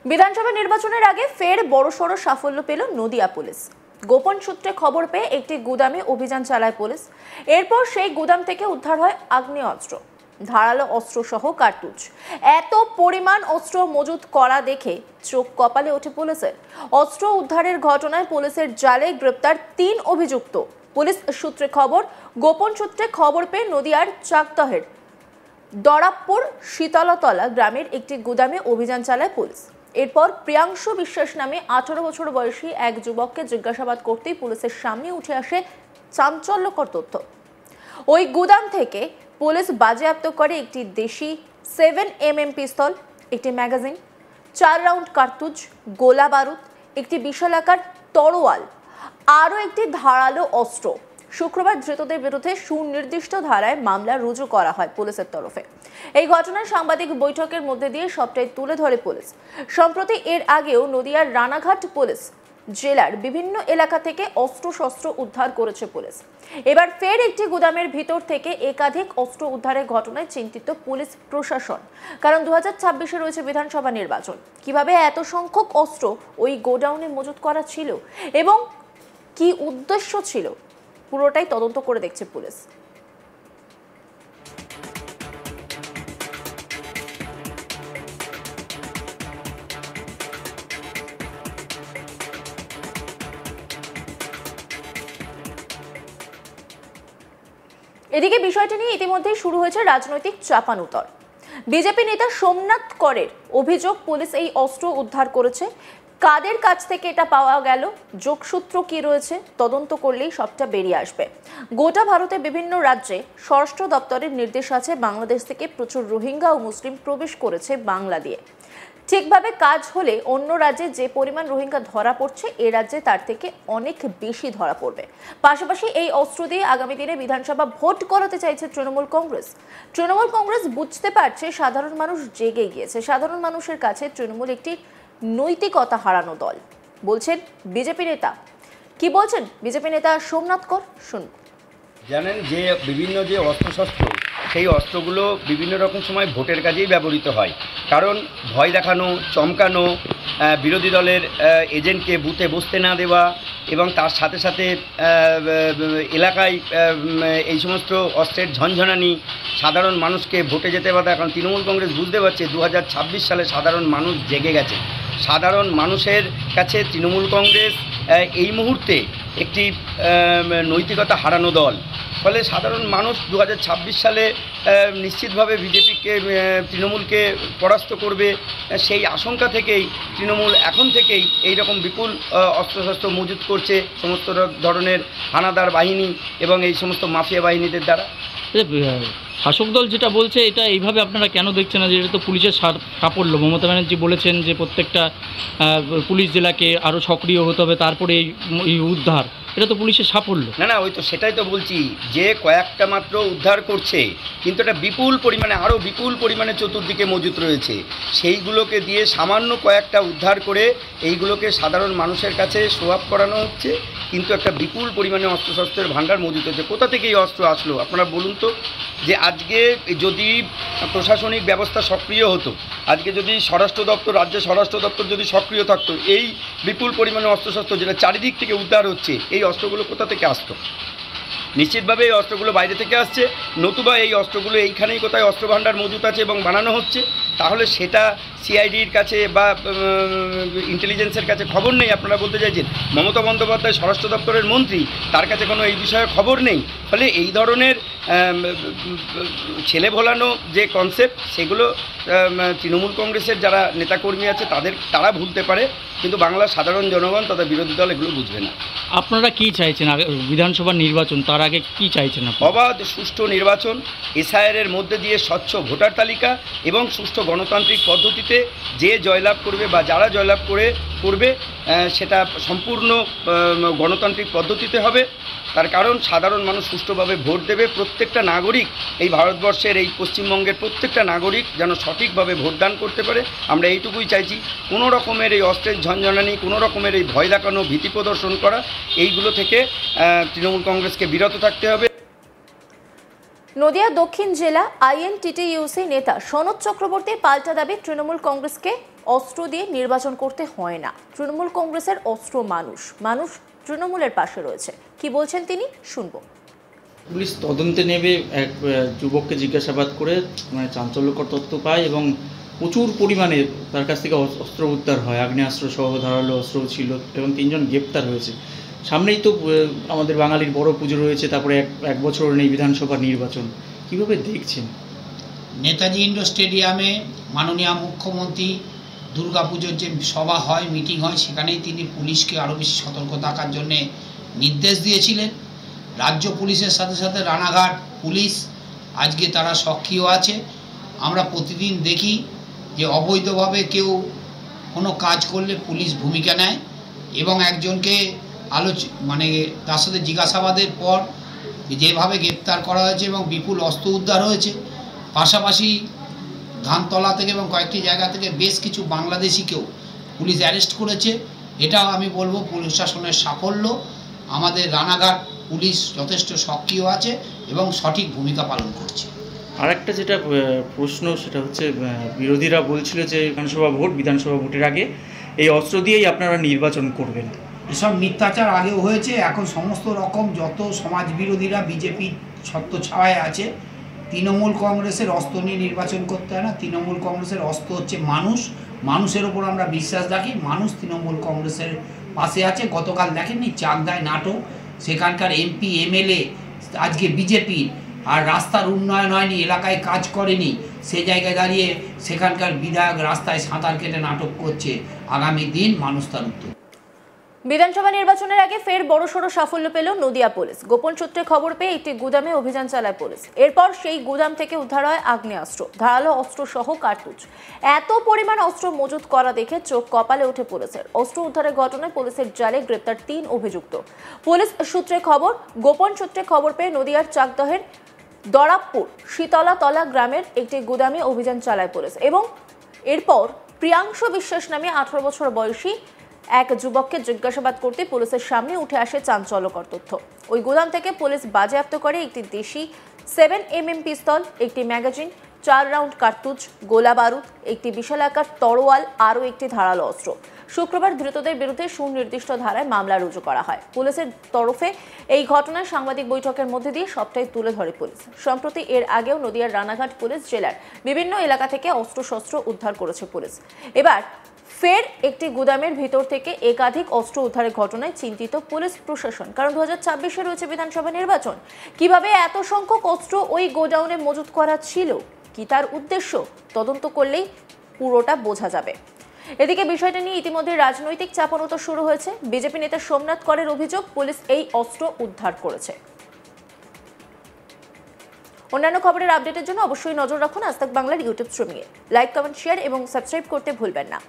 বিধানসভা নির্বাচনের আগে ফের বড়সড় সাফল্য পেল নদিয়া পুলিশ। গোপন সূত্রে খবর পেয়ে একটি গুদামে অভিযান চালায় পুলিশ। এরপর সেই গুদাম থেকে উদ্ধার হয় আগ্নেয়াস্ত্র, ধারালো অস্ত্র সহ কার্তুজ। এত পরিমাণ অস্ত্র মজুত করা দেখে চোখ কপালে ওঠে পুলিশের। অস্ত্র উদ্ধারের ঘটনায় পুলিশের জালে গ্রেপ্তার ৩ অভিযুক্ত। পুলিশ সূত্রে খবর, গোপন সূত্রে খবর পেয়ে নদিয়ার চাকদহের দরাবপুর শীতলতলা গ্রামের একটি গুদামে অভিযান চালায় পুলিশ। এরপর প্রিয়াংশু বিশ্বাস নামে 18 বছর বয়সী এক যুবককে জিজ্ঞাসাবাদ করতেই পুলিশের সামনে উঠে আসে চাঞ্চল্যকর তথ্য। ওই গুদাম থেকে পুলিশ বাজেয়াপ্ত করে একটি দেশি 7mm পিস্তল, একটি ম্যাগাজিন, 4 রাউন্ড কার্তুজ, গোলা বারুদ, একটি বিশালাকার তরোয়াল, আরও একটি ধারালো অস্ত্র। শুক্রবার ধৃতদের বিরুদ্ধে সুনির্দিষ্ট ধারায় মামলা রুজু করা হয় পুলিশের তরফে। এই ঘটনার সাংবাদিক বৈঠকের মধ্যে দিয়ে সবটাই তুলে ধরে পুলিশ। সম্প্রতি এর আগেও নদিয়ার রানাঘাট পুলিশ জেলার বিভিন্ন এলাকা থেকে অস্ত্রশস্ত্র উদ্ধার করেছে পুলিশ। এবার ফের একটি গুদামের ভিতর থেকে একাধিক অস্ত্র উদ্ধারের ঘটনায় চিন্তিত পুলিশ প্রশাসন। কারণ 2026-এ রয়েছে বিধানসভা নির্বাচন। কিভাবে এত সংখ্যক অস্ত্র ওই গোডাউনে মজুত করা ছিল এবং কি উদ্দেশ্য ছিল, পুরোটাই তদন্ত করে দেখছে পুলিশ। এদিকে বিষয়টি নিয়ে ইতিমধ্যেই শুরু হয়েছে রাজনৈতিক চাপানুতর। বিজেপি নেতা সোমনাথ করের অভিযোগ, পুলিশ এই অস্ত্র উদ্ধার করেছে। কাদের কাছ থেকে এটা পাওয়া গেল, যোগসূত্র কি রয়েছে, তদন্ত করলেই সবটা বেরিয়ে আসবে। গোটা ভারতে বিভিন্ন রাজ্যে স্বরাষ্ট্র দপ্তরের নির্দেশ আছে, বাংলাদেশ থেকে প্রচুর রোহিঙ্গা ও মুসলিম প্রবেশ করেছে বাংলা দিয়ে। ঠিকভাবে কাজ হলে অন্য রাজ্যে যে পরিমাণ রোহিঙ্গা ধরা পড়ছে, এ রাজ্যে তার থেকে অনেক বেশি ধরা পড়বে। পাশাপাশি এই অস্ত্র দিয়ে আগামী দিনে বিধানসভা ভোট করাতে চাইছে তৃণমূল কংগ্রেস। তৃণমূল কংগ্রেস বুঝতে পারছে সাধারণ মানুষ জেগে গিয়েছে। সাধারণ মানুষের কাছে তৃণমূল একটি নৈতিকতা হারানো দল, বলছেন বিজেপি নেতা। কি বলছেন বিজেপি নেতা সোমনাথ কর, শুনুন। জানেন যে বিভিন্ন যে অস্ত্রশস্ত্র, সেই অস্ত্রগুলো বিভিন্ন রকম সময় ভোটের কাজেই ব্যবহৃত হয়। কারণ ভয় দেখানো, চমকানো, বিরোধী দলের এজেন্টকে বুথে বসতে না দেওয়া এবং তার সাথে সাথে এলাকায় এই সমস্ত অস্ত্রের ঝনঝনানি, সাধারণ মানুষকে ভোটে যেতে বাধা। কারণ তৃণমূল কংগ্রেস বুঝতে পারছে 2026 সালে সাধারণ মানুষ জেগে গেছে। সাধারণ মানুষের কাছে তৃণমূল কংগ্রেস এই মুহূর্তে একটি নৈতিকতা হারানো দল। ফলে সাধারণ মানুষ 2026 সালে নিশ্চিতভাবে বিজেপিকে, তৃণমূলকে পরাস্ত করবে, সেই আশঙ্কা থেকেই তৃণমূল এখন থেকেই এই রকম বিপুল অস্ত্রশস্ত্র মজুত করছে সমস্ত ধরনের হানাদার বাহিনী এবং এই সমস্ত মাফিয়া বাহিনীদের দ্বারা। শাসক দল যেটা বলছে, এটা এইভাবে আপনারা কেন দেখছেন না যে এটা তো পুলিশের সাফল্য? মমতা ব্যানার্জি বলেছেন যে প্রত্যেকটা পুলিশ জেলাকে আরও সক্রিয় হতে হবে, তারপরে এই উদ্ধার, এটা তো পুলিশের সাফল্য। না, ওই তো সেটাই তো বলছি যে কয়েকটা মাত্র উদ্ধার করছে, কিন্তু এটা বিপুল পরিমাণে, আরও বিপুল পরিমাণে চতুর্দিকে মজুত রয়েছে। সেইগুলোকে দিয়ে সামান্য কয়েকটা উদ্ধার করে এইগুলোকে সাধারণ মানুষের কাছে শো আপ করানো হচ্ছে, কিন্তু একটা বিপুল পরিমাণে অস্ত্রশস্ত্রের ভাণ্ডার মজুত হচ্ছে। কোথা থেকে এই অস্ত্র আসলো আপনারা বলুন তো? যে আজকে যদি প্রশাসনিক ব্যবস্থা সক্রিয় হতো, আজকে যদি স্বরাষ্ট্র দপ্তর, রাজ্যের স্বরাষ্ট্র দপ্তর যদি সক্রিয় থাকতো, এই বিপুল পরিমাণে অস্ত্রশস্ত্র যেটা চারিদিক থেকে উদ্ধার হচ্ছে, এই অস্ত্রগুলো কোথা থেকে আসতো? নিশ্চিতভাবে এই অস্ত্রগুলো বাইরে থেকে আসছে, নতুবা এই অস্ত্রগুলো এইখানেই কোথায় অস্ত্রভাণ্ডার মজুত আছে এবং বানানো হচ্ছে। তাহলে সেটা সিআইডির কাছে বা ইন্টেলিজেন্সের কাছে খবর নেই? আপনারা বলতে চাইছেন মমতা বন্দ্যোপাধ্যায় স্বরাষ্ট্র দপ্তরের মন্ত্রী, তার কাছে কোনো এই বিষয়ে খবর নেই? ফলে এই ধরনের ছেলে ভোলানো যে কনসেপ্ট, সেগুলো তৃণমূল কংগ্রেসের যারা নেতাকর্মী আছে তারা ভুলতে পারে, কিন্তু বাংলার সাধারণ জনগণ তথা বিরোধী দল এগুলো বুঝবে না। আপনারা কি চাইছেন বিধানসভা নির্বাচন, তার আগে কি চাইছেন? অবাধ সুষ্ঠু নির্বাচন, এসআইআর মধ্যে দিয়ে স্বচ্ছ ভোটার তালিকা এবং সুষ্ঠু গণতান্ত্রিক পদ্ধতিতে যে জয়লাভ করবে বা যারা জয়লাভ করবে সেটা সম্পূর্ণ গণতান্ত্রিক পদ্ধতিতে হবে। তার কারণ সাধারণ মানুষ সুষ্ঠুভাবে ভোট দেবে। প্রত্যেকটা নাগরিক, এই ভারতবর্ষের, এই পশ্চিমবঙ্গের প্রত্যেকটা নাগরিক যেন সঠিকভাবে ভোটদান করতে পারে, আমরা এইটুকুই চাইছি। কোনো রকমের এই অস্ত্রের ঝনঝনানি, কোনো রকমের এই ভয় দেখানো, ভীতি প্রদর্শন করা, এইগুলো থেকে তৃণমূল কংগ্রেসকে বিরত থাকতে হবে। নদিয়া দক্ষিণ জেলা আইএনটিটিইউসি নেতা সনদ চক্রবর্তীর পাল্টা দাবি, তৃণমূল কংগ্রেসকে অস্ত্র দিয়ে নির্বাচন করতে হয় না। তৃণমূল কংগ্রেসের অস্ত্র মানুষ, মানুষ তৃণমূলের পাশে রয়েছে। কি বলছেন তিনি, শুনবো। পুলিশ তদন্তে নেবে এক যুবককে জিজ্ঞাসাবাদ করে চাঞ্চল্যকর তথ্য পায় এবং প্রচুর পরিমাণে তার কাছ থেকে অস্ত্র উদ্ধার হয়, আগ্নেয়াস্ত্র সহ ধারালো অস্ত্র ছিল এবং 3 জন গ্রেপ্তার হয়েছে। সামনেই তো আমাদের বাঙালির বড় পুজো রয়েছে, তারপরে এক বছর নেই বিধানসভা নির্বাচন, কিভাবে দেখছেন? নেতাজি ইন্ডোর স্টেডিয়ামে মাননীয় মুখ্যমন্ত্রী দুর্গাপুজোর যে সভা হয়, মিটিং হয়, সেখানেই তিনি পুলিশকে আরও বেশি সতর্ক থাকার জন্য নির্দেশ দিয়েছিলেন। রাজ্য পুলিশের সাথে সাথে রানাঘাট পুলিশ আজকে তারা সক্রিয় আছে। আমরা প্রতিদিন দেখি যে অবৈধভাবে কেউ কোনো কাজ করলে পুলিশ ভূমিকা নেয় এবং একজনকে তার সাথে জিজ্ঞাসাবাদের পর যেভাবে গ্রেপ্তার করা হয়েছে এবং বিপুল অস্ত্র উদ্ধার হয়েছে, পাশাপাশি ধানতলা থেকে এবং কয়েকটি জায়গা থেকে বেশ কিছু বাংলাদেশিকেও পুলিশ অ্যারেস্ট করেছে। এটাও আমি বলবো প্রশাসনের সাফল্য। আমাদের রানাঘাট পুলিশ যথেষ্ট সক্রিয় আছে এবং সঠিক ভূমিকা পালন করছে। আরেকটা যেটা প্রশ্ন, সেটা হচ্ছে বিরোধীরা বলছিল যে বিধানসভা ভোটের আগে এই অস্ত্র দিয়েই আপনারা নির্বাচন করবেন। এসব মিথ্যাচার আগেও হয়েছে। এখন সমস্ত রকম যত সমাজ বিরোধীরা বিজেপি ছত্রছায়ায় আছে, তৃণমূল কংগ্রেসের অস্ত্র নিয়ে নির্বাচন করতে হয় না। তৃণমূল কংগ্রেসের অস্ত্র হচ্ছে মানুষ, মানুষের ওপর আমরা বিশ্বাস রাখি, মানুষ তৃণমূল কংগ্রেসের পাশে আছে। গতকাল দেখেননি চাকদায় নাটক, সেখানকার এমপি এমএলএ আজকে বিজেপির, আর রাস্তার উন্নয়ন হয়নি, এলাকায় কাজ করেনি, সে জায়গায় দাঁড়িয়ে সেখানকার বিধায়ক রাস্তায় সাঁতার কেটে নাটক করছে। আগামী দিন মানুষ তার উত্তর। বিধানসভা নির্বাচনের আগে ফের বড়সড় সাফল্য পেল নদিয়া পুলিশ। গোপন সূত্রে খবর পেয়ে একটি গুদামে অভিযান চালায় পুলিশ। এরপর সেই গুদাম থেকে উদ্ধার হয় আগ্নেয়াস্ত্র, ধারালো অস্ত্র সহ কার্তুজ। এত পরিমাণ অস্ত্র মজুত করা দেখে চোখ কপালে ওঠে পুলিশের। অস্ত্র উদ্ধারের ঘটনায় পুলিশের জালে গ্রেপ্তার 3 অভিযুক্ত। পুলিশ সূত্রে খবর, গোপন সূত্রে খবর পেয়ে নদিয়ার চাকদহের দরাবপুর শীতলাতলা গ্রামের একটি গুদামে অভিযান চালায় পুলিশ এবং এরপর প্রিয়াংশু বিশ্বাস নামে 18 বছর বয়সী এক যুবককে জিজ্ঞাসাবাদ করতে পুলিশের সামনে উঠে আসে চাঞ্চল্যকর তথ্য। ওই গুদাম থেকে পুলিশ বাজেয়াপ্ত করে একটি দেশি 7mm পিস্তল, একটি ম্যাগাজিন, 4 রাউন্ড কার্তুজ, গোলা বারুদ, একটি বিশালাকার তরোয়াল, আরও একটি ধারালো অস্ত্র। শুক্রবার ধৃতদের বিরুদ্ধে সুনির্দিষ্ট ধারায় মামলা রুজু করা হয়। পুলিশের তরফে এই ঘটনায় সাংবাদিক বৈঠকের মধ্যে দিয়ে সবটাই তুলে ধরে পুলিশ। সম্প্রতি এর আগেও নদিয়ার রানাঘাট পুলিশ জেলার বিভিন্ন এলাকা থেকে অস্ত্রশস্ত্র উদ্ধার করেছে পুলিশ। এবার ফের একটি গুদামের ভিতর থেকে একাধিক অস্ত্র উদ্ধারের ঘটনায় চিন্তিত পুলিশ প্রশাসন। কারণ 2024-এ রয়েছে বিধানসভা নির্বাচন। কিভাবে এত সংখ্যক অস্ত্র ওই গোডাউনে মজুত করা ছিল, কি তার উদ্দেশ্য, তদন্ত করলেই পুরোটা বোঝা যাবে। এদিকে বিষয়টা নিয়ে ইতিমধ্যে রাজনৈতিক চাপানোতর শুরু হয়েছে। বিজেপি নেতা সোমনাথ করের অভিযোগ, পুলিশ এই অস্ত্র উদ্ধার করেছে। অন্যান্য খবরের আপডেটের জন্য অবশ্যই নজর রাখুন আজ তাক বাংলার ইউটিউব স্ট্রিমিংয়ে। লাইক, কমেন্ট, শেয়ার এবং সাবস্ক্রাইব করতে ভুলবেন না।